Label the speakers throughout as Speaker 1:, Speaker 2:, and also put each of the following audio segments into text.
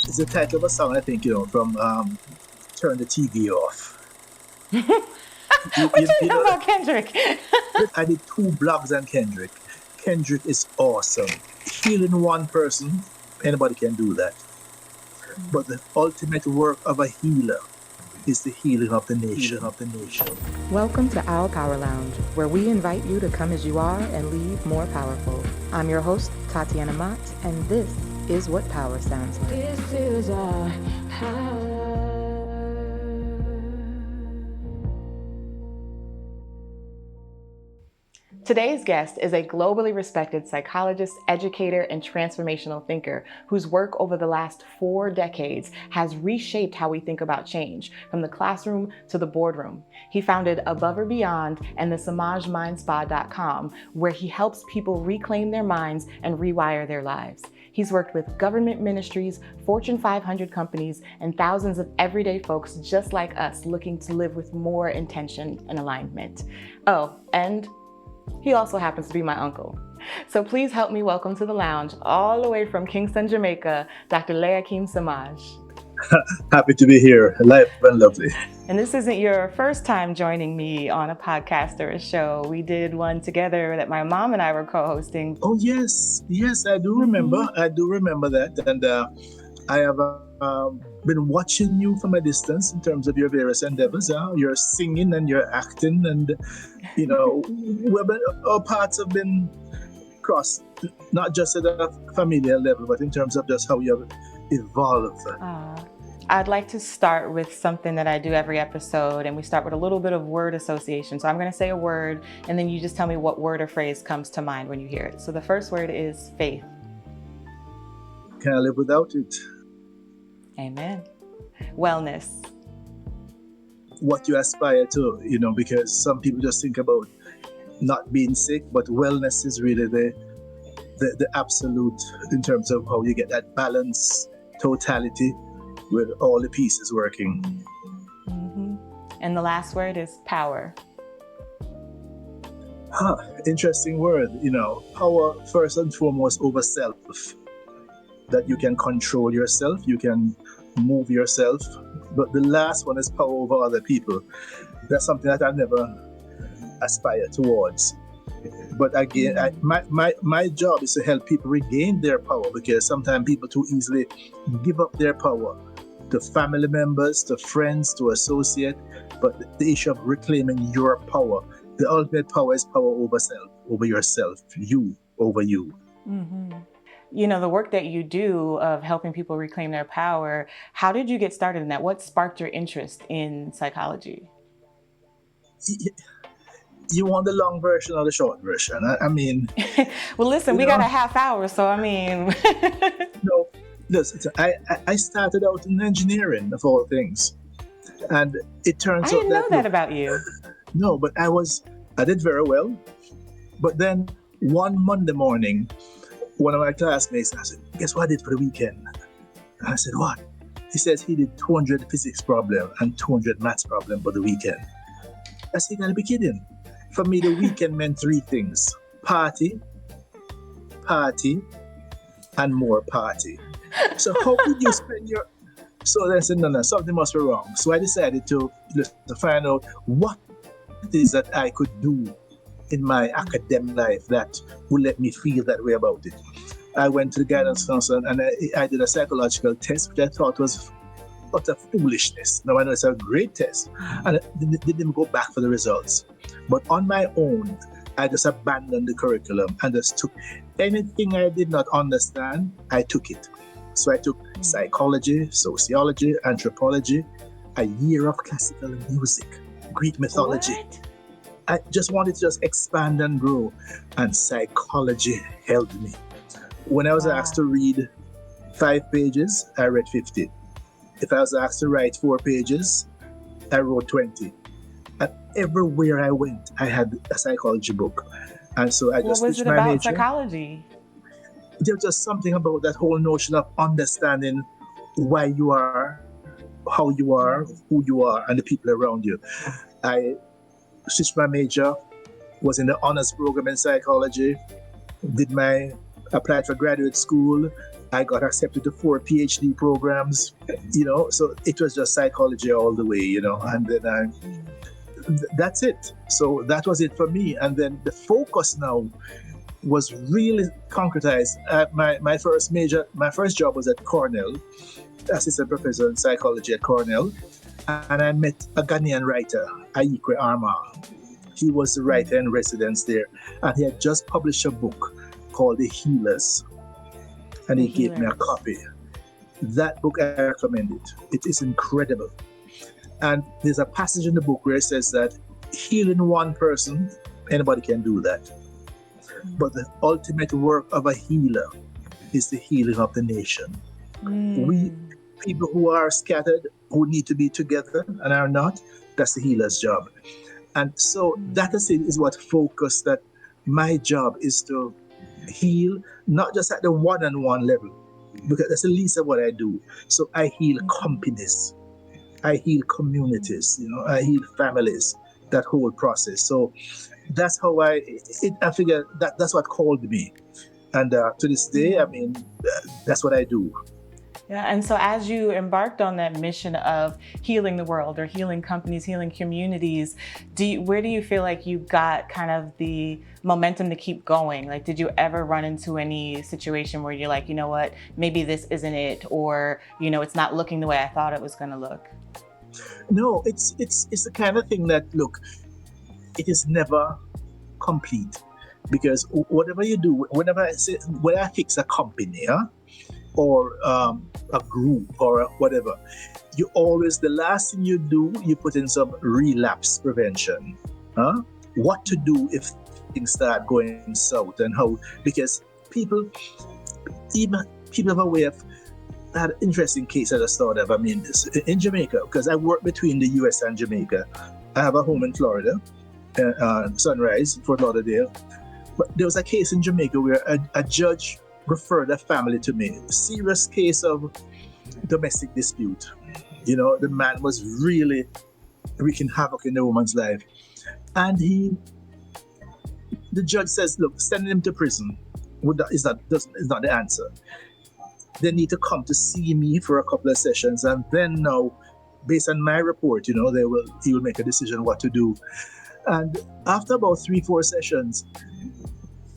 Speaker 1: It's the title of a song, I think, from Turn the TV Off. You,
Speaker 2: What
Speaker 1: you,
Speaker 2: you
Speaker 1: you
Speaker 2: know
Speaker 1: know that?
Speaker 2: about Kendrick?
Speaker 1: I did 2 blogs on Kendrick. Kendrick is awesome. Healing one person, anybody can do that. But the ultimate work of a healer is the healing of the nation.
Speaker 2: Welcome to Our Power Lounge, where we invite you to come as you are and leave more powerful. I'm your host, Tatianna Mott, and this is what power sounds like.
Speaker 3: This is our power.
Speaker 2: Today's guest is a globally respected psychologist, educator, and transformational thinker whose work over the last 4 decades has reshaped how we think about change, from the classroom to the boardroom. He founded Above or Beyond and the SemajMindSpa.com, where he helps people reclaim their minds and rewire their lives. He's worked with government ministries, Fortune 500 companies, and thousands of everyday folks just like us looking to live with more intention and alignment. Oh, and he also happens to be my uncle. So please help me welcome to the lounge, all the way from Kingston, Jamaica, Dr. Leahcim Semaj.
Speaker 1: Happy to be here, live and lovely.
Speaker 2: And this isn't your first time joining me on a podcast or a show. We did one together that my mom and I were co-hosting.
Speaker 1: Oh, yes, I do remember. I do remember that. And I have been watching you from a distance in terms of your various endeavors. You're singing and you're acting, and our paths have been crossed, not just at a familial level, but in terms of just how you have evolved.
Speaker 2: I'd like to start with something that I do every episode, and we start with a little bit of word association. So I'm going to say a word, and then you just tell me what word or phrase comes to mind when you hear it. So the first word is faith.
Speaker 1: Can't live without it.
Speaker 2: Amen. Wellness.
Speaker 1: What you aspire to, because some people just think about not being sick, but wellness is really the absolute in terms of how you get that balance, totality, with all the pieces working.
Speaker 2: Mm-hmm. And the last word is power.
Speaker 1: Interesting word. Power first and foremost over self. That you can control yourself, you can move yourself. But the last one is power over other people. That's something that I never aspire towards. But again, my job is to help people regain their power, because sometimes people too easily give up their power to family members, to friends, to associates. But the issue of reclaiming your power, the ultimate power is power over self, over yourself, you over you.
Speaker 2: Mm-hmm. The work that you do of helping people reclaim their power, how did you get started in that? What sparked your interest in psychology?
Speaker 1: You want the long version or the short version? I mean...
Speaker 2: Well, listen, we got a half hour, so I mean...
Speaker 1: No, listen, I started out in engineering, of all things. And it turns out
Speaker 2: I didn't know that about you.
Speaker 1: No, but I did very well. But then one Monday morning, one of my classmates, I said, guess what I did for the weekend? And I said, what? He says he did 200 physics problem and 200 maths problem for the weekend. I said, you gotta be kidding. For me, the weekend meant 3 things: party, and more party. So how could you spend your... So I said, no, something must be wrong. So I decided to find out what it is that I could do in my academic life that would let me feel that way about it. I went to the guidance counselor and I did a psychological test, which I thought was utter foolishness. Now I know it's a great test, and I didn't go back for the results. But on my own, I just abandoned the curriculum and just took anything I did not understand, I took it. So I took psychology, sociology, anthropology, a year of classical music, Greek mythology.
Speaker 2: What?
Speaker 1: I just wanted to just expand and grow, and psychology held me. When I was asked to read 5 pages, I read 50. If I was asked to write 4 pages, I wrote 20. And everywhere I went, I had a psychology book. And so I just switched my major.
Speaker 2: What was it about psychology?
Speaker 1: There's just something about that whole notion of understanding why you are, how you are, who you are, and the people around you. I switched my major, was in the honors program in psychology, applied for graduate school, I got accepted to 4 PhD programs, so it was just psychology all the way, and then that's it. So that was it for me. And then the focus now was really concretized. My first job was at Cornell, assistant professor in psychology at Cornell, and I met a Ghanaian writer, Ayikwe Arma. He was the writer in residence there, and he had just published a book called The Healers, and he gave me a copy. That book, I recommend it. It is incredible. And there's a passage in the book where it says that healing one person, anybody can do that. But the ultimate work of a healer is the healing of the nation. We people who are scattered, who need to be together and are not, that's the healer's job. And so that is what focused that my job is to heal, not just at the one-on-one level, because that's the least of what I do. So I heal companies, I heal communities, I heal families, that whole process. So that's how I figure that's what called me. And to this day, that's what I do.
Speaker 2: Yeah, and so as you embarked on that mission of healing the world or healing companies, healing communities, where do you feel like you got kind of the momentum to keep going? Like, did you ever run into any situation where you're like, you know what, maybe this isn't it, or, it's not looking the way I thought it was going to look?
Speaker 1: No, it's the kind of thing that, look, it is never complete, because whatever you do, when I fix a company, or a group or whatever, the last thing you do, you put in some relapse prevention. What to do if things start going south, and how, because people have a way of, I had an interesting case at the start of, in Jamaica, because I work between the US and Jamaica. I have a home in Florida, Sunrise, Fort Lauderdale. But there was a case in Jamaica where a judge referred a family to me. Serious case of domestic dispute. The man was really wreaking havoc in the woman's life. And the judge says, look, sending him to prison is not the answer. They need to come to see me for a couple of sessions, and then now, based on my report, he will make a decision what to do. And after about 3-4 sessions,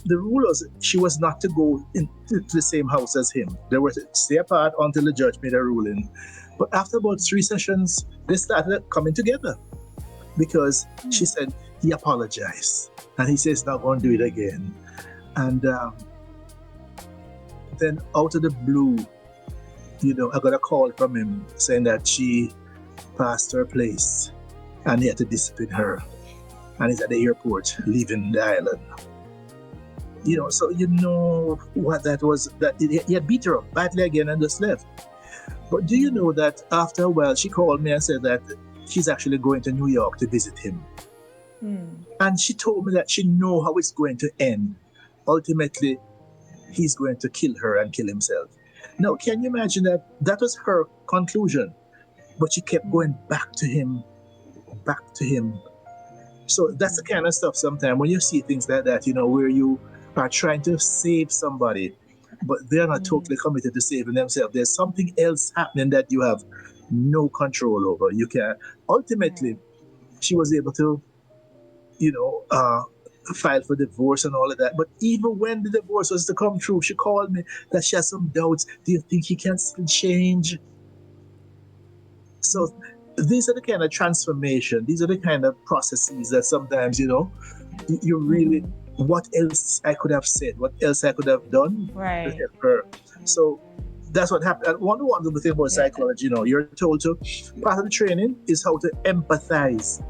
Speaker 1: the rule was she was not to go into the same house as him. They were to stay apart until the judge made a ruling. But after about 3 sessions, they started coming together, because she said he apologized and he says not going to do it again. And then out of the blue, I got a call from him saying that she passed her place and he had to discipline her. And he's at the airport leaving the island. So what that was, that he had beat her up badly again and just left. But do you know that after a while, she called me and said that she's actually going to New York to visit him. And she told me that she knows how it's going to end. Ultimately, he's going to kill her and kill himself. Now, can you imagine that was her conclusion? But she kept going back to him. So that's the kind of stuff sometimes when you see things like that, where you are trying to save somebody, but they're not totally committed to saving themselves. There's something else happening that you have no control over. You can ultimately, she was able to, file for divorce and all of that. But even when the divorce was to come through, she called me that she has some doubts. Do you think he can still change? So these are the kind of transformation. These are the kind of processes that sometimes, you really, what else I could have said, what else I could have done to help her. So that's what happened. And one wonderful thing about psychology, you're told to, part of the training is how to empathize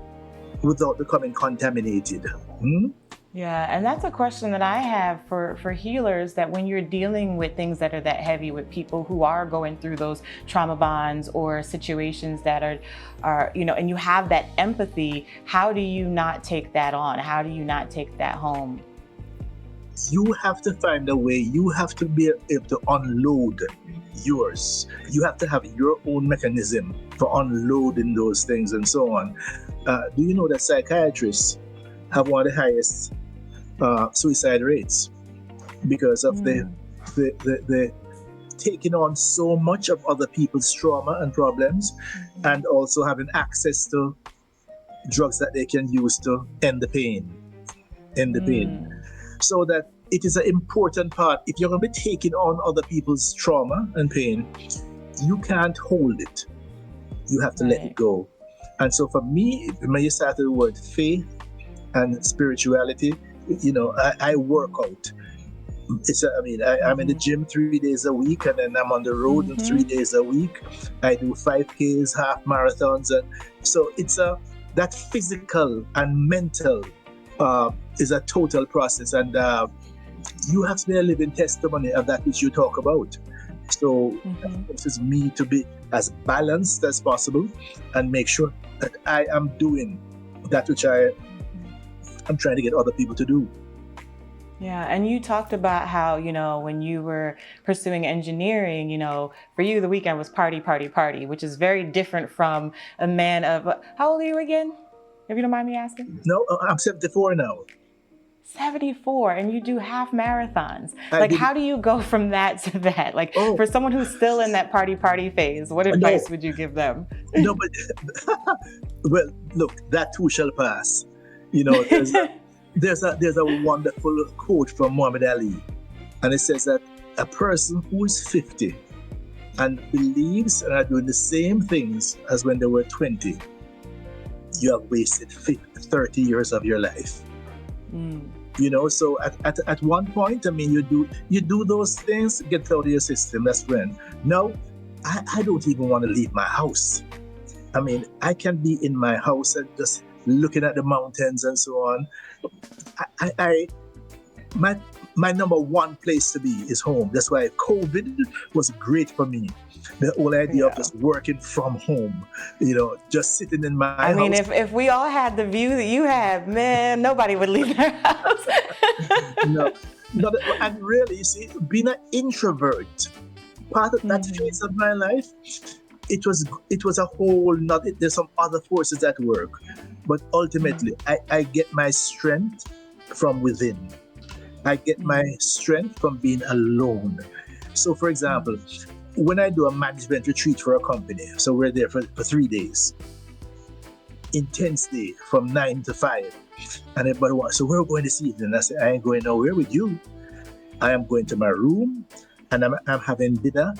Speaker 1: without becoming contaminated.
Speaker 2: Yeah, and that's a question that I have for healers, that when you're dealing with things that are that heavy, with people who are going through those trauma bonds or situations that are and you have that empathy, how do you not take that on? How do you not take that home?
Speaker 1: You have to find a way. You have to be able to unload yours. You have to have your own mechanism for unloading those things and so on. Do you know that psychiatrists have one of the highest suicide rates because of the taking on so much of other people's trauma and problems, and also having access to drugs that they can use to end the pain. So that it is an important part. If you're going to be taking on other people's trauma and pain, you can't hold it. You have to let it go. And so for me, when you started the word faith and spirituality, I work out. I'm in the gym 3 days a week, and then I'm on the road 3 days a week. I do 5Ks, half marathons, and so it's that physical and mental is a total process, and you have to be a living testimony of that which you talk about. So this is me to be as balanced as possible and make sure that I am doing that which I'm trying to get other people to do.
Speaker 2: Yeah, and you talked about how, when you were pursuing engineering, for you the weekend was party, party, party, which is very different from a man of, how old are you again? If you don't mind me asking?
Speaker 1: No, I'm 74 now.
Speaker 2: 74, and you do half marathons. How do you go from that to that? For someone who's still in that party phase, what advice would you give them?
Speaker 1: No, but well, look, that too shall pass. There's a wonderful quote from Muhammad Ali, and it says that a person who is 50 and believes and are doing the same things as when they were 20, you have wasted 30 years of your life. So at one point, you do those things, get out of your system. That's when. Now, I don't even want to leave my house. I can be in my house and just looking at the mountains and so on. My number one place to be is home. That's why COVID was great for me. The whole idea of just working from home, just sitting in my house.
Speaker 2: If we all had the view that you have, man, nobody would leave their house.
Speaker 1: No, and really, you see, being an introvert, part of that phase of my life, it was a whole not. There's some other forces at work, but ultimately, I get my strength from within. I get my strength from being alone. So, for example, when I do a management retreat for a company, so we're there for 3 days, intense day from 9 to 5, and everybody wants, so where are we going this evening? I say, I ain't going nowhere with you. I am going to my room, and I'm having dinner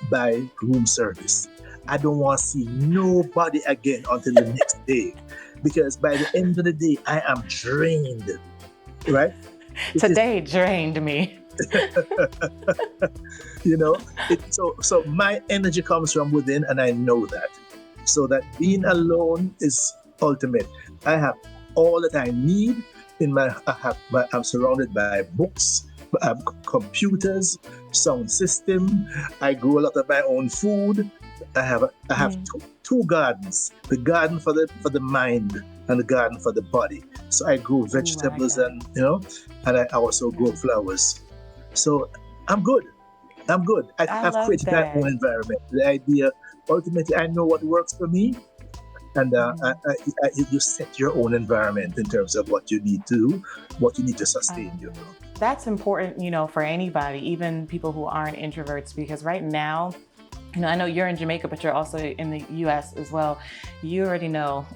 Speaker 1: by room service. I don't want to see nobody again until the next day, because by the end of the day, I am drained, right?
Speaker 2: Today drained me.
Speaker 1: So my energy comes from within, and I know that. So that being alone is ultimate. I have all that I need I'm surrounded by books, computers, sound system. I grow a lot of my own food. I have two gardens: the garden for the mind and the garden for the body. So I grow vegetables and I also grow flowers. So I'm good. I've created my own environment. The idea, ultimately, I know what works for me, and you set your own environment in terms of what you need to do, what you need to sustain you.
Speaker 2: That's important, for anybody, even people who aren't introverts, because right now, I know you're in Jamaica, but you're also in the US as well. You already know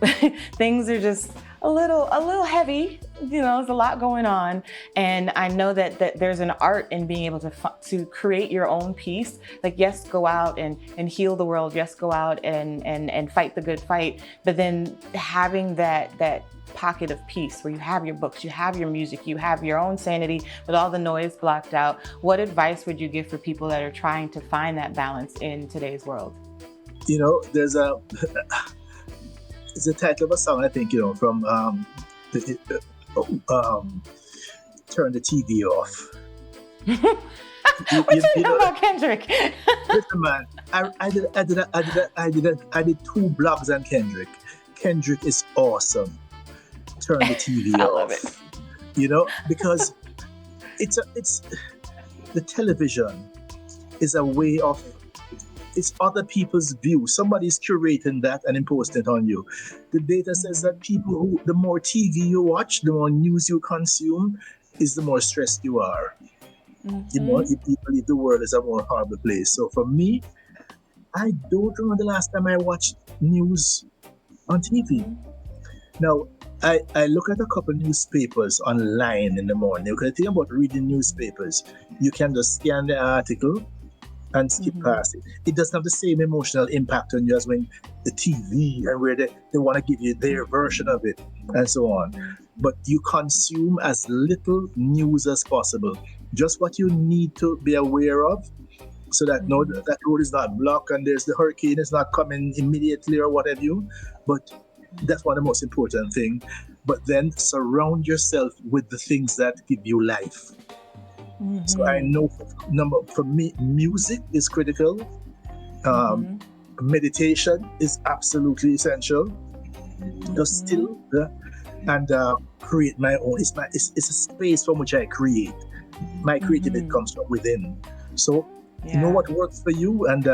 Speaker 2: things are just a little heavy. There's a lot going on. And I know that there's an art in being able to create your own peace. Yes, go out and heal the world. Yes, go out and fight the good fight. But then having that pocket of peace where you have your books, you have your music, you have your own sanity with all the noise blocked out. What advice would you give for people that are trying to find that balance in today's world?
Speaker 1: There's it's the title of a song, I think, from Turn the TV Off.
Speaker 2: What you know about Kendrick?
Speaker 1: Listen, man, I did 2 blogs on Kendrick. Kendrick is awesome. Turn the TV
Speaker 2: I
Speaker 1: off.
Speaker 2: love it.
Speaker 1: Because it's the television is a way of, it's other people's view. Somebody's curating that and imposing it on you. The data says that the more TV you watch, the more news you consume, is the more stressed you are. You believe the world is a more horrible place. So for me, I don't remember the last time I watched news on TV. Now, I look at a couple newspapers online in the morning. Because the thing about reading newspapers, you can just scan the article and skip past it. It doesn't have the same emotional impact on you as when the TV and where they want to give you their version of it and so on. But you consume as little news as possible. Just what you need to be aware of so that no, that road is not blocked and there's the hurricane is not coming immediately or what have you. But that's one of the most important things. But then surround yourself with the things that give you life. So I know for me, music is critical. Meditation is absolutely essential. Just still and create my own. It's a space from which I create. My creativity comes from within. So know what works for you and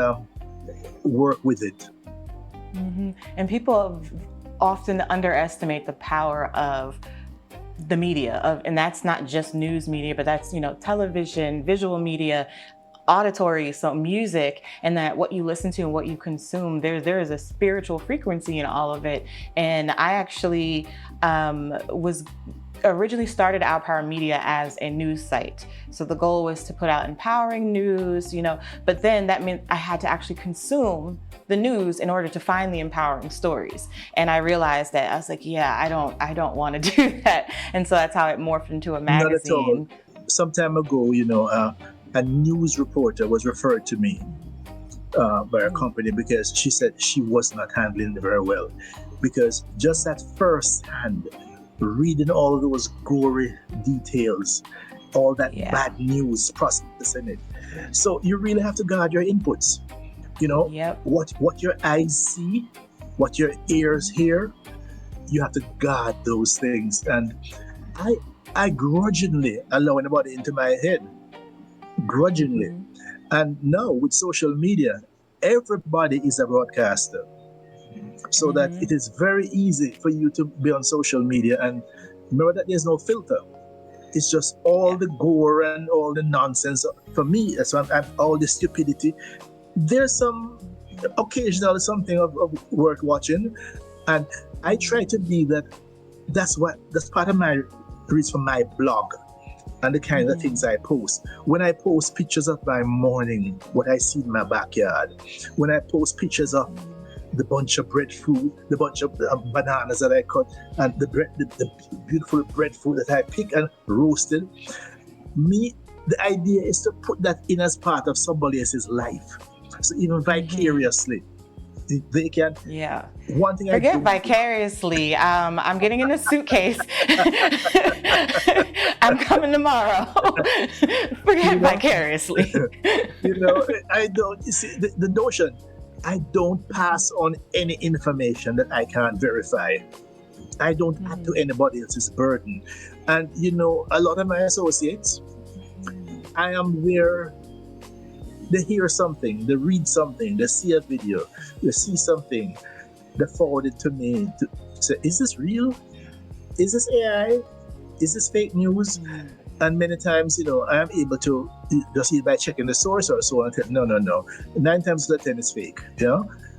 Speaker 1: work with it.
Speaker 2: And people often underestimate the power of the media, and that's not just news media, but that's, television, visual media, auditory, so music, and that what you listen to and what you consume, there is a spiritual frequency in all of it. And I actually was originally started Our Power Media as a news site. So the goal was to put out empowering news, but then that meant I had to actually consume the news in order to find the empowering stories. And I realized that I was like, I don't want to do that. And so that's how it morphed into a magazine.
Speaker 1: Not at all. Some time ago, a news reporter was referred to me by a company because she said she was not handling it very well. Because just at first hand, reading all those gory details, all that bad news, processing it. So you really have to guard your inputs. What your eyes see, what your ears hear, you have to guard those things. And I grudgingly allow anybody into my head. Grudgingly. And now with social media, everybody is a broadcaster. So that it is very easy for you to be on social media and remember that there's no filter. It's just all the gore and all the nonsense. For me, that's why all the stupidity. There's some occasional something of worth watching, and I try to be that. That's part of my reason for my blog and the kind of things I post. When I post pictures of my morning, what I see in my backyard, when I post pictures of the bunch of breadfruit, the bunch of bananas that I cut, and the beautiful breadfruit that I pick and roasted. The idea is to put that in as part of somebody else's life. So even vicariously, they can.
Speaker 2: Yeah.
Speaker 1: One thing
Speaker 2: Forget
Speaker 1: I do,
Speaker 2: vicariously. I'm getting in a suitcase. I'm coming tomorrow. Forget vicariously.
Speaker 1: I don't. You see the notion. I don't pass on any information that I can't verify. I don't add to anybody else's burden. And a lot of my associates, I am there. They hear something, they read something, they see a video, they see something, they forward it to me to say, is this real? Is this AI? Is this fake news? And many times, I am able to just either by checking the source or so on. No. 9 times out of 10 is fake.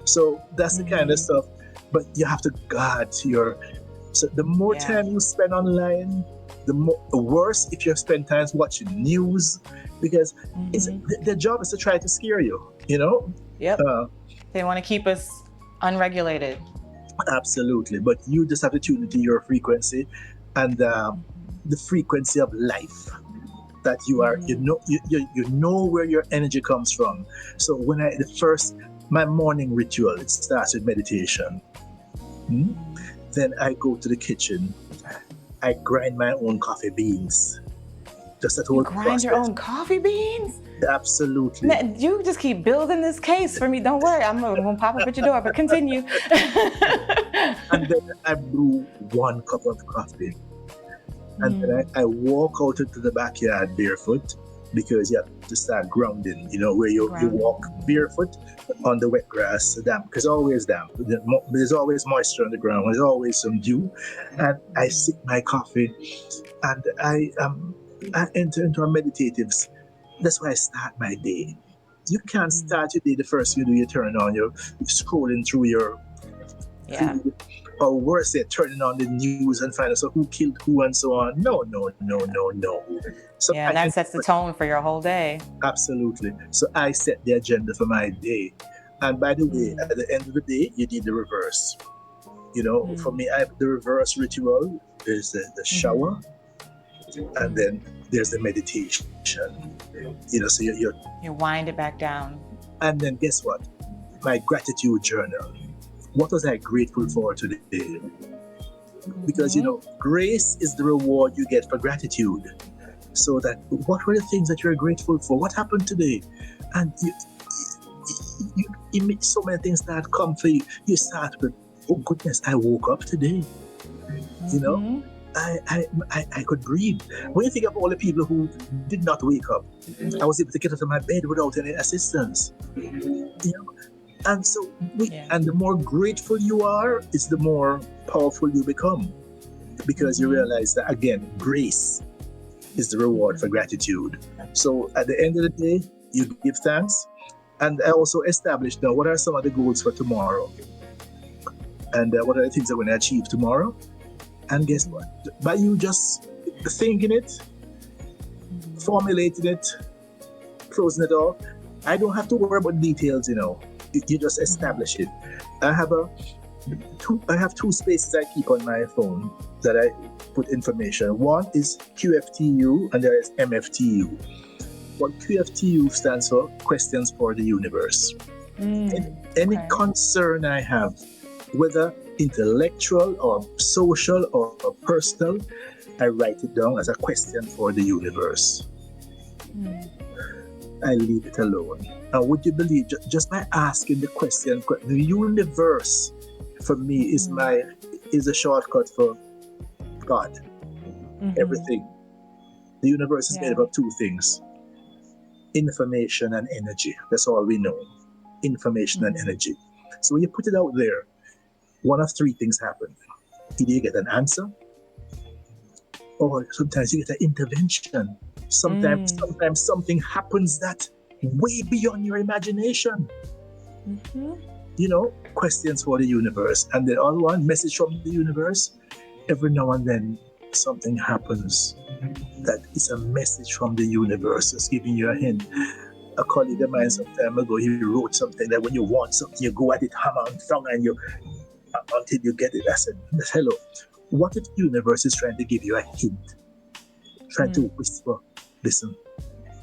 Speaker 1: So that's the kind of stuff. But you have to guard So the more time you spend online, the worse if you spend time watching news, because their job is to try to scare you.
Speaker 2: Yep. They want to keep us unregulated.
Speaker 1: Absolutely. But you just have to tune into your frequency and the frequency of life that you are. You know where your energy comes from. So when my morning ritual, it starts with meditation. Then I go to the kitchen. I grind my own coffee beans. Just that whole process.
Speaker 2: Grind your own coffee beans?
Speaker 1: Absolutely.
Speaker 2: Man, you just keep building this case for me. Don't worry, I'm gonna pop up at your door, but continue.
Speaker 1: And then I brew 1 cup of coffee. And then I walk out into the backyard barefoot, because you have to start grounding, where you walk barefoot on the wet grass, damp, because it's always damp. There's always moisture on the ground, there's always some dew. And I sip my coffee and I enter into a meditative That's why I start my day. You can't start your day the first thing you do, you turn on your scrolling through your
Speaker 2: Yeah.
Speaker 1: feed, or worse yet, turning on the news and find out who killed who and so on. No, no, no, no, no. So
Speaker 2: Yeah, and that sets the tone for your whole day.
Speaker 1: absolutely. So I set the agenda for my day. And by the way, at the end of the day, you need the reverse. You know, for me, the reverse ritual is the shower, and then there's the meditation. You know, so you're
Speaker 2: You wind it back down.
Speaker 1: and then guess what? My gratitude journal. What was I grateful for today? Because you know, grace is the reward you get for gratitude. So that what were the things that you're grateful for? What happened today? And you make so many things that come for you. You start with, oh goodness, I woke up today. You know, I could breathe. When you think of all the people who did not wake up, I was able to get out of my bed without any assistance. You know, and so and the more grateful you are, is the more powerful you become, because you realize that again, grace is the reward for gratitude. So at the end of the day, you give thanks. And I also established now what are some of the goals for tomorrow, and what are the things I'm going to achieve tomorrow. And guess what? By you just thinking it, formulating it, closing it off, I don't have to worry about details, you know. You just establish it. I have two spaces I keep on my phone that I put information. One is QFTU and there is MFTU. What QFTU stands for, questions for the universe. Any concern I have, whether intellectual or social or personal, I write it down as a question for the universe. I leave it alone. And would you believe, just by asking the question, the universe for me is a shortcut for God. Everything. The universe is made up of two things: information and energy. That's all we know. Information and energy. So when you put it out there, one of three things happen. Either you get an answer, or sometimes you get an intervention. Sometimes something happens that way beyond your imagination. You know, questions for the universe. And the other one, message from the universe. Every now and then something happens that is a message from the universe. It's giving you a hint. A colleague of mine some time ago, he wrote something that when you want something, you go at it hammer and thumb and you until you get it. I said, hello, what if the universe is trying to give you a hint? Trying to whisper, listen,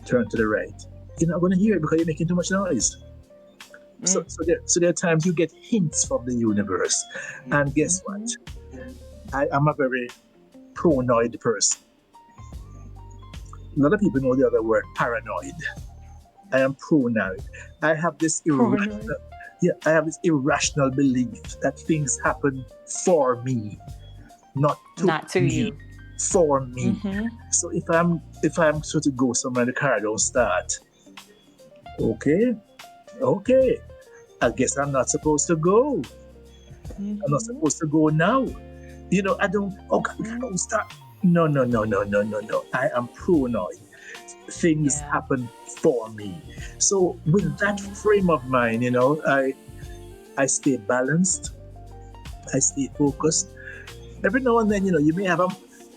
Speaker 1: turn to the right. You're not going to hear it because you're making too much noise. So there are times you get hints from the universe. And guess what? I am a very paranoid person. A lot of people know the other word, paranoid. I am paranoid. I have this irrational belief that things happen for me, not to me,
Speaker 2: you.
Speaker 1: For me. So if I'm sort of go somewhere and the car don't start, okay, I guess I'm not supposed to go. I'm not supposed to go now. You know, I don't. Oh God, we can't start. No. I am paranoid. Things happen for me. So with that frame of mind, you know, I stay balanced. I stay focused. Every now and then, you know, you may have a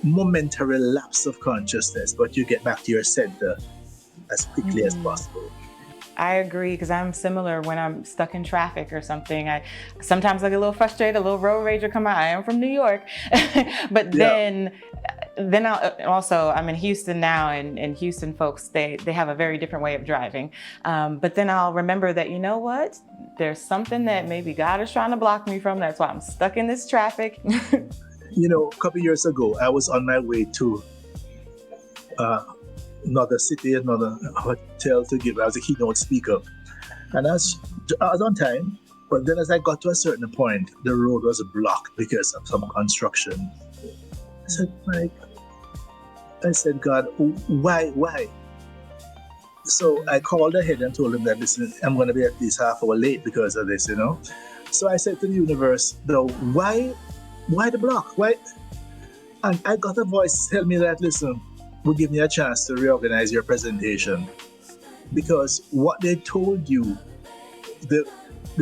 Speaker 1: momentary lapse of consciousness, but you get back to your center as quickly as possible.
Speaker 2: I agree, because I'm similar when I'm stuck in traffic or something. Sometimes I get a little frustrated, a little road rage will come out. I am from New York. But then I'm in Houston now, and Houston folks, they have a very different way of driving. But then I'll remember that, you know what? There's something that maybe God is trying to block me from. That's why I'm stuck in this traffic.
Speaker 1: You know, a couple of years ago, I was on my way to another city, another hotel to give. I was a keynote speaker. And I was on time, but then as I got to a certain point, the road was blocked because of some construction. I said, God, why? So I called ahead and told him that, listen, I'm going to be at least half hour late because of this, you know. So I said to the universe, though, why the block? Why? And I got a voice tell me that, listen, we'll give you a chance to reorganize your presentation. because what they told you, the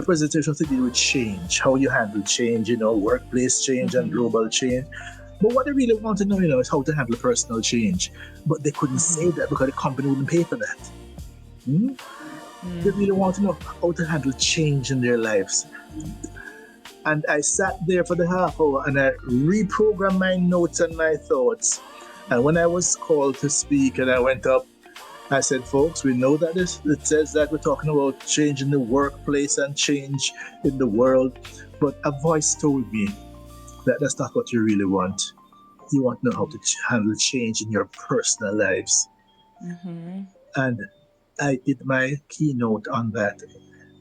Speaker 1: presentation to do with change, how you handle change, workplace change and global change. But what they really want to know, is how to handle personal change. But they couldn't say that because the company wouldn't pay for that. They really want to know how to handle change in their lives. And I sat there for the half hour and I reprogrammed my notes and my thoughts. And when I was called to speak and I went up, I said, folks, we know that it says that we're talking about change in the workplace and change in the world. But a voice told me that that's not what you really want. You want to know how to handle change in your personal lives. And I did my keynote on that.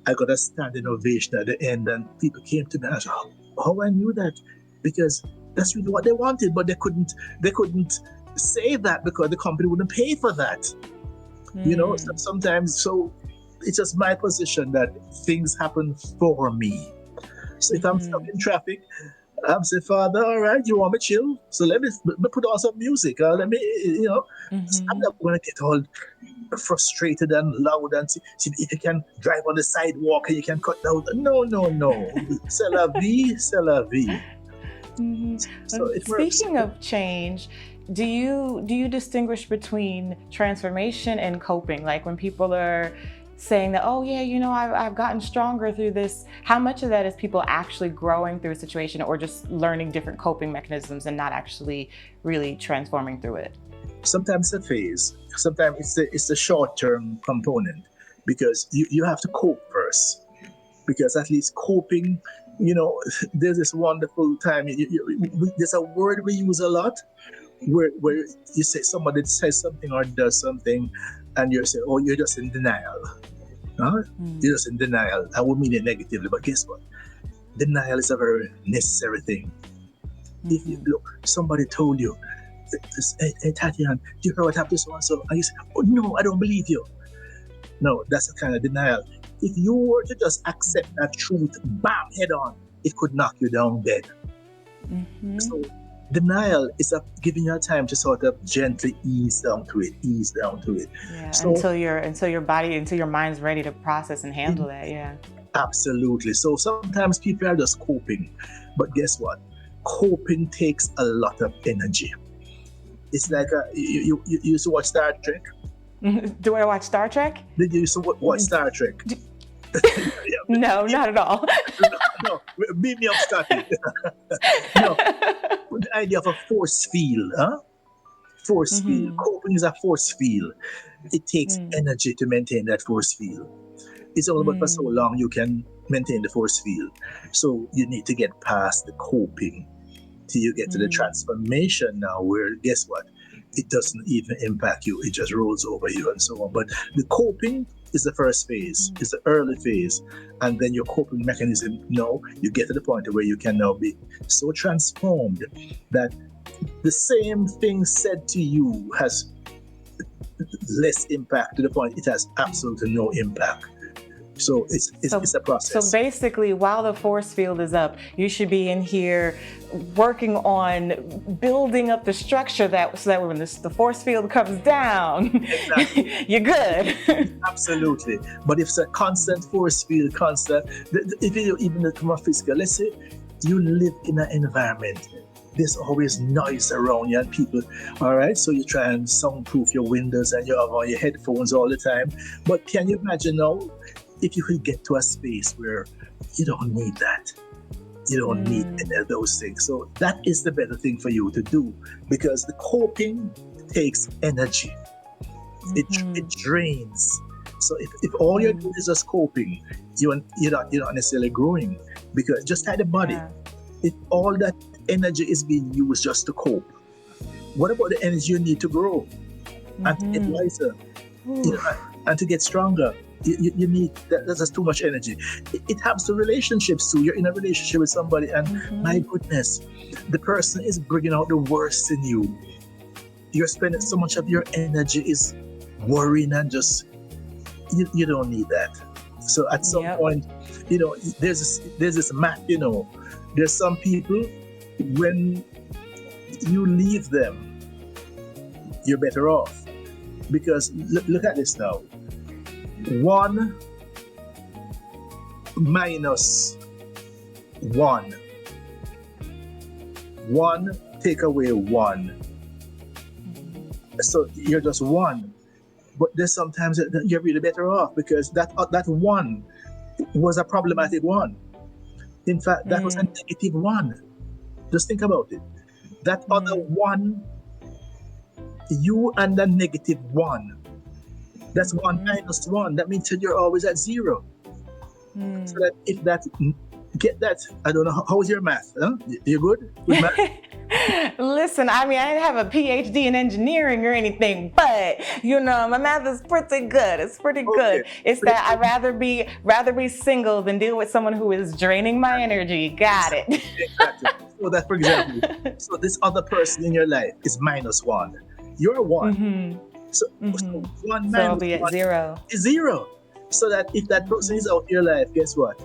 Speaker 1: I got a standing ovation at the end, and people came to me and said, how I knew that? Because that's really what they wanted, but they couldn't say that because the company wouldn't pay for that. Sometimes, so it's just my position that things happen for me. So if I'm stuck in traffic, I'm saying, Father, all right, you want me chill? So let me put on some music. Let me, I'm not going to get all frustrated and loud and see if you can drive on the sidewalk and you can cut down. No. C'est la vie, c'est la vie. So it works.
Speaker 2: Speaking of change, do you distinguish between transformation and coping? Like when people are saying that, oh yeah, I've gotten stronger through this. How much of that is people actually growing through a situation or just learning different coping mechanisms and not actually really transforming through it?
Speaker 1: Sometimes it's a phase. Sometimes it's the short-term component because you have to cope first. Because at least coping, there's this wonderful time. There's a word we use a lot where you say somebody says something or does something and you say, oh, you're just in denial. Huh? You're just in denial. I would mean it negatively, but guess what? Denial is a very necessary thing. If you look, somebody told you, hey Tatianna, do you hear what happened to so-and-so? And you say, oh no, I don't believe you. No, that's a kind of denial. If you were to just accept that truth, bam, head on, it could knock you down dead. So denial is giving you time to sort of gently ease down to it.
Speaker 2: Yeah,
Speaker 1: so,
Speaker 2: until your mind's ready to process and handle that. Yeah.
Speaker 1: Absolutely. So sometimes people are just coping, but guess what? Coping takes a lot of energy. It's like you used to watch Star Trek.
Speaker 2: Do I watch Star Trek?
Speaker 1: Did you used to watch Star Trek?
Speaker 2: No, not at all.
Speaker 1: No, beat me up, Scotty. No, the idea of a force field, huh? Force field. Coping is a force field. It takes energy to maintain that force field. It's only but for so long you can maintain the force field. So you need to get past the coping till you get to the transformation now where, guess what? It doesn't even impact you. It just rolls over you and so on. But the coping is the first phase. It's the early phase. And then your coping mechanism, you get to the point where you can now be so transformed that the same thing said to you has less impact to the point it has absolutely no impact. So it's a process.
Speaker 2: So basically, while the force field is up, you should be in here working on building up the structure so that when the force field comes down, exactly. You're good.
Speaker 1: Absolutely. But if it's a constant force field, if you even from a physical, let's say you live in an environment, there's always noise around you and people, all right? So you try and soundproof your windows and you have on your headphones all the time. But can you imagine now, if you could get to a space where you don't need that, you don't need any of those things. So that is the better thing for you to do because the coping takes energy. It drains. So if all you're doing is just coping, you're not necessarily growing because just like the body, if all that energy is being used just to cope, what about the energy you need to grow and to get wiser and to get stronger? You need that's just too much energy. It happens to relationships too. You're in a relationship with somebody and my goodness, the person is bringing out the worst in you. You're spending so much of your energy is worrying and just you don't need that. So at some point, there's this math, there's some people when you leave them, you're better off because look at this now. 1 minus 1. 1 take away 1. So you're just 1. But there's sometimes that you're really better off because that 1 was a problematic 1. In fact, that was a negative 1. Just think about it. That other 1, you and the negative 1. That's 1 minus 1. That means that you're always at 0. So that if that, get that, I don't know, how's your math? Huh? You good with math?
Speaker 2: Listen, I mean, I didn't have a PhD in engineering or anything, but my math is pretty good. It's pretty good. It's that I'd rather be single than deal with someone who is draining my energy. Got it.
Speaker 1: Exactly. So that, for example, so this other person in your life is minus 1. You're 1. So 1
Speaker 2: So I'll
Speaker 1: minus
Speaker 2: be at
Speaker 1: 1
Speaker 2: 0.
Speaker 1: is 0. So that if that person is out of your life, guess what?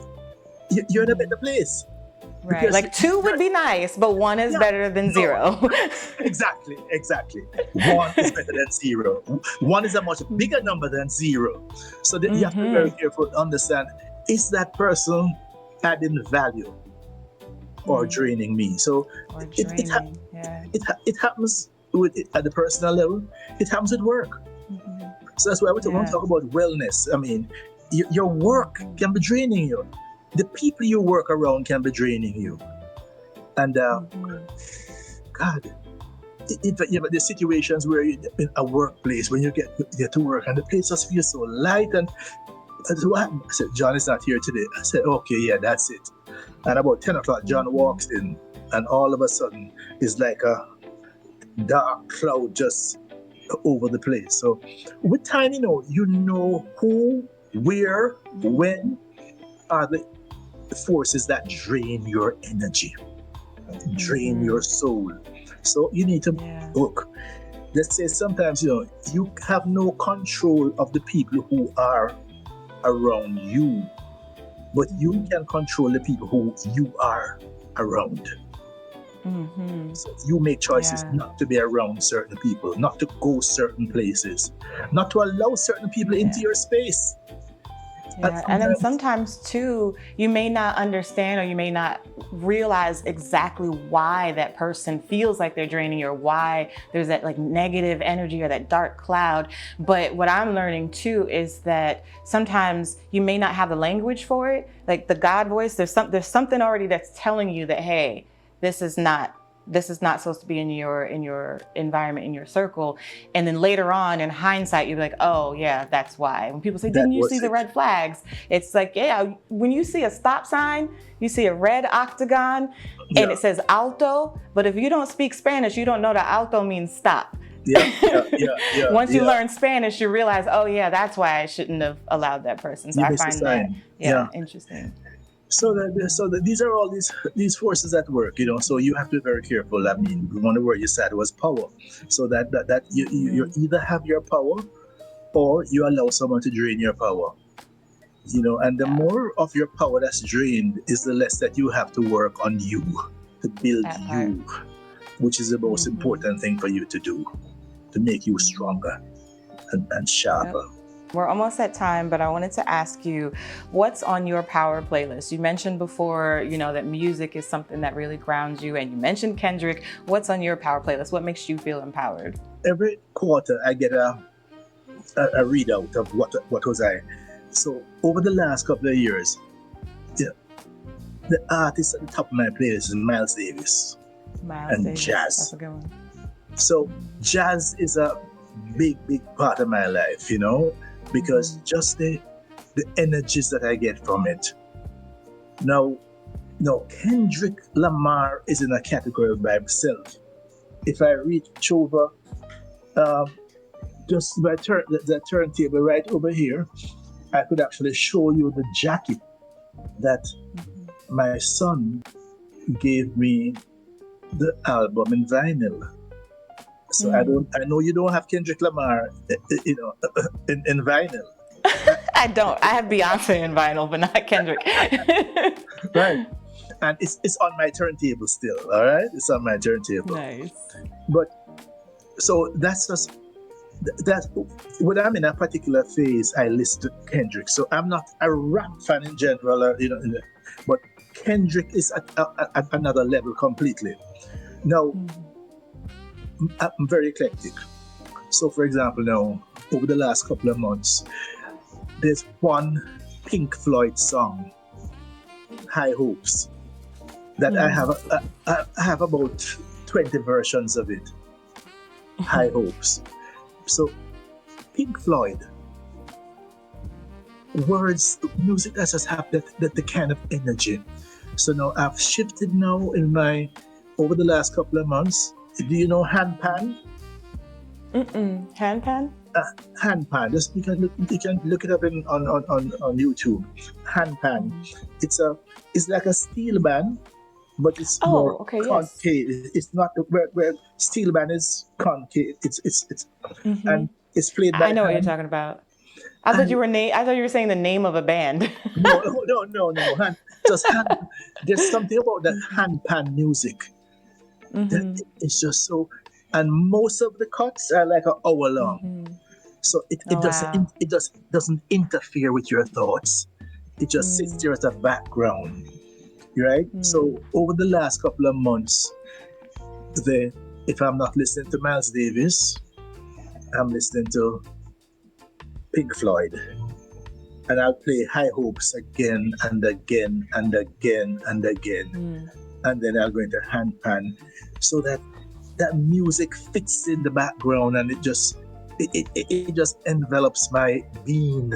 Speaker 1: You're in a better place.
Speaker 2: Right.
Speaker 1: Because
Speaker 2: Like 2 would be nice, but 1 is better than 0.
Speaker 1: Exactly. 1 is better than 0. 1 is a much bigger number than 0. So that you have to be very careful to understand, is that person adding value or draining me? So
Speaker 2: Or
Speaker 1: it
Speaker 2: draining.
Speaker 1: it happens with it at the personal level. It happens at work. So that's why we want to talk about wellness. I mean, your work can be draining you. The people you work around can be draining you. And God, the situations where you're in a workplace, when you get to work and the place just feels so light. And I said, John is not here today. I said, okay, yeah, that's it. And about 10 o'clock, John walks in, and all of a sudden, it's like a dark cloud just over the place. So with time, you know who, where, when are the forces that drain your energy, drain your soul. So you need to look. Let's say sometimes you have no control of the people who are around you, but you can control the people who you are around. So you make choices not to be around certain people, not to go certain places, not to allow certain people into your space.
Speaker 2: And then sometimes too, you may not understand or you may not realize exactly why that person feels like they're draining you or why there's that like negative energy or that dark cloud. But what I'm learning too is that sometimes you may not have the language for it. Like the God voice, there's something already that's telling you that, hey, this is not supposed to be in your environment, in your circle. And then later on in hindsight, you'll be like, oh yeah, that's why. When people say, didn't you see the red flags? It's like, yeah, when you see a stop sign, you see a red octagon and it says alto, but if you don't speak Spanish, you don't know that alto means stop. Once you learn Spanish, you realize, oh yeah, that's why I shouldn't have allowed that person. So I find that interesting.
Speaker 1: So that these are all these forces at work, so you have to be very careful. I mean, one of the words you said was power. So that you either have your power or you allow someone to drain your power. And the more of your power that's drained is the less that you have to work on you to build you, which is the most important thing for you to do, to make you stronger and sharper.
Speaker 2: We're almost at time, but I wanted to ask you, what's on your power playlist? You mentioned before, that music is something that really grounds you, and you mentioned Kendrick. What's on your power playlist? What makes you feel empowered?
Speaker 1: Every quarter, I get a readout of what was I. So over the last couple of years, the artist at the top of my playlist is Miles Davis and jazz.
Speaker 2: That's a good one.
Speaker 1: So jazz is a big part of my life, because just the energies that I get from it. Now, Kendrick Lamar is in a category by himself. If I reach over, just by the turntable right over here, I could actually show you the jacket that my son gave me the album in vinyl. So I know you don't have Kendrick Lamar, in vinyl.
Speaker 2: I don't. I have Beyonce in vinyl, but not Kendrick.
Speaker 1: Right. And it's on my turntable still, all right? It's on my turntable.
Speaker 2: Nice.
Speaker 1: But, so that's just that when I'm in a particular phase, I listen to Kendrick. So I'm not a rap fan in general, but Kendrick is at another level completely. Now, I'm very eclectic. So, for example, now, over the last couple of months, there's one Pink Floyd song, High Hopes, that I have about 20 versions of it. High Hopes. So, Pink Floyd, words, music that just have that the kind of energy. So now I've shifted now over the last couple of months. Do you know handpan?
Speaker 2: Handpan?
Speaker 1: Handpan. Just you can look it up on YouTube. Handpan. It's like a steel band, but it's more concave. Yes. It's not where steel band is concave. It's and it's played by.
Speaker 2: I know what you're talking about. I thought you were saying the name of a band.
Speaker 1: No. There's something about that handpan music. It's just so, and most of the cuts are like an hour long. So it doesn't interfere with your thoughts. It just sits there as a background, right? So over the last couple of months, if I'm not listening to Miles Davis, I'm listening to Pink Floyd, and I'll play High Hopes again and again and again and again, and then I'll go into handpan, so that music fits in the background, and it just envelops my being,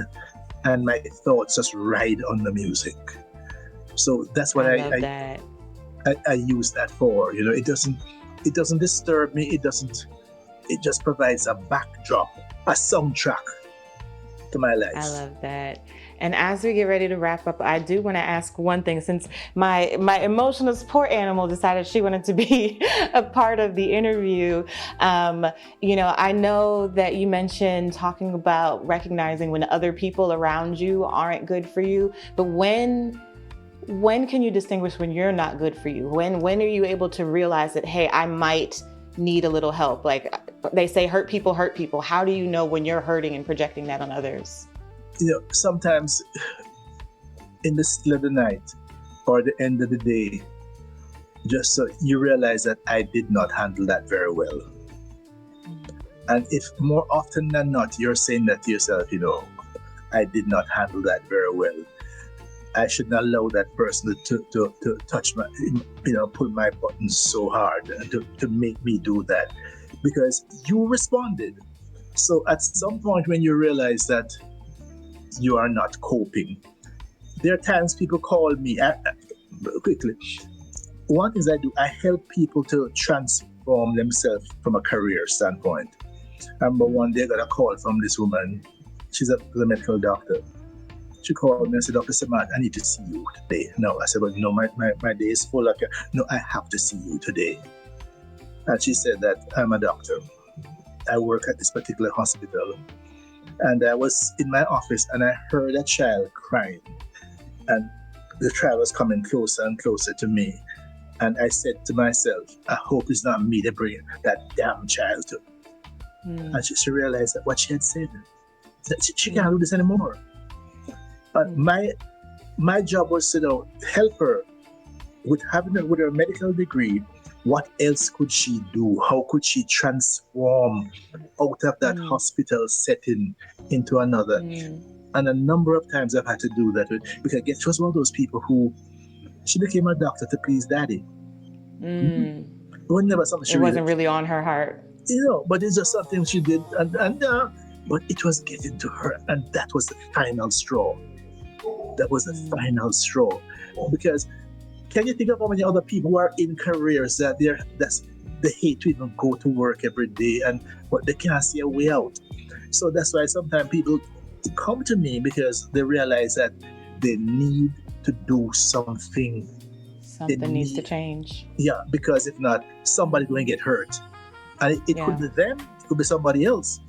Speaker 1: and my thoughts just ride on the music. So that's what I use that for. It doesn't disturb me. It just provides a backdrop, a soundtrack to my life.
Speaker 2: I love that. And as we get ready to wrap up, I do want to ask one thing, since my emotional support animal decided she wanted to be a part of the interview. I know that you mentioned talking about recognizing when other people around you aren't good for you, but when can you distinguish when you're not good for you? When are you able to realize that, hey, I might need a little help? Like they say, hurt people hurt people. How do you know when you're hurting and projecting that on others?
Speaker 1: Sometimes in the still of the night or the end of the day, just so you realize that I did not handle that very well. And if more often than not, you're saying that to yourself, I did not handle that very well, I should not allow that person to touch my, pull my buttons so hard and to make me do that, because you responded. So at some point when you realize that you are not coping, there are times people call me quickly. One thing I do, I help people to transform themselves from a career standpoint. But one day I got a call from this woman. She's a medical doctor. She called me and said, Dr. Semaj, I need to see you today. No, I said, well, my day is full. No, I have to see you today. And she said that I'm a doctor. I work at this particular hospital. And I was in my office and I heard a child crying. And the child was coming closer and closer to me. And I said to myself, I hope it's not me to bring that damn child to. And she realized that what she had said, that she can't do this anymore. But my job was to help her with her medical degree. What else could she do? How could she transform out of that hospital setting into another? And a number of times I've had to do that because she was one of those people who she became a doctor to please daddy. It was never something she
Speaker 2: wasn't really on her heart.
Speaker 1: But it's just something she did, but it was getting to her, and that was the final straw. That was the final straw. Because can you think of how many other people who are in careers that they hate to even go to work every day, but they can't see a way out? So that's why sometimes people come to me because they realize that they need to do something.
Speaker 2: Something needs to change.
Speaker 1: Yeah, because if not, somebody's going to get hurt. And it could be them, it could be somebody else,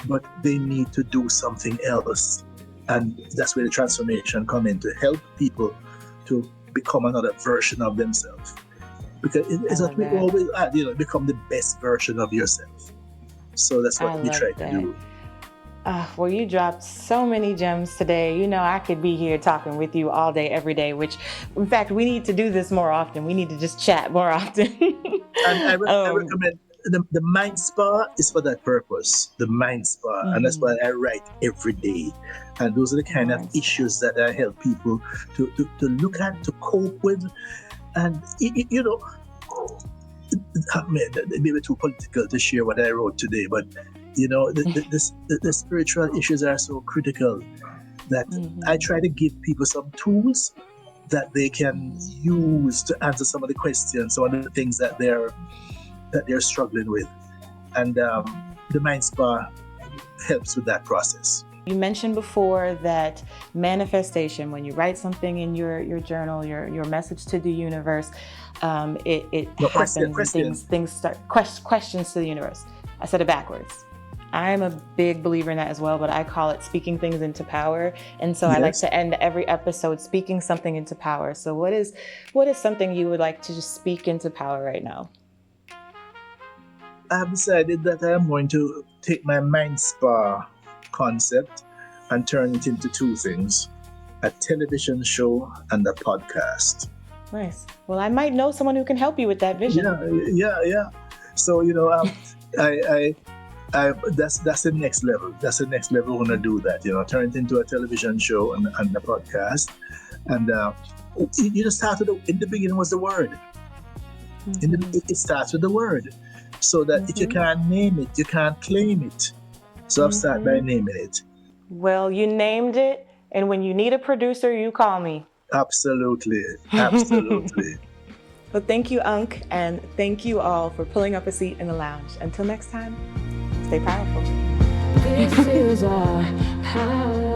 Speaker 1: but they need to do something else. And that's where the transformation come in, to help people to become another version of themselves. Because it's what we always add, become the best version of yourself. So that's
Speaker 2: I
Speaker 1: what we
Speaker 2: love
Speaker 1: try to
Speaker 2: that.
Speaker 1: do.
Speaker 2: Well, you dropped so many gems today. You know, I could be here talking with you all day, every day, which, in fact, we need to do this more often. We need to just chat more often.
Speaker 1: And I recommend the mind spa is for that purpose, the mind spa. And that's why I write every day. And those are the kind of issues that I help people to look at, to cope with. And, you know, it may be too political to share what I wrote today, but, you know, the spiritual issues are so critical that I try to give people some tools that they can use to answer some of the questions, some of the things that they're struggling with. And the Mind Spa helps with that process.
Speaker 2: You mentioned before that manifestation, when you write something in your journal, your message to the universe, it happens. Things start questions to the universe. I said it backwards. I'm a big believer in that as well, but I call it speaking things into power. And so I like to end every episode speaking something into power. So what is something you would like to just speak into power right now?
Speaker 1: I've decided that I'm going to take my Mind Spa concept and turn it into two things: a television show and a podcast.
Speaker 2: Nice. Well, I might know someone who can help you with that vision.
Speaker 1: Yeah. So, you know, that's the next level. That's the next level. We're gonna do that. You know, turn it into a television show and a podcast. And you know, in the beginning was the word. It starts with the word, so that if you can't name it, you can't claim it. So I've started by naming it.
Speaker 2: Well, you named it, and when you need a producer, you call me.
Speaker 1: Absolutely.
Speaker 2: Well, thank you, Unc, and thank you all for pulling up a seat in the lounge. Until next time, stay powerful.
Speaker 3: This is our house.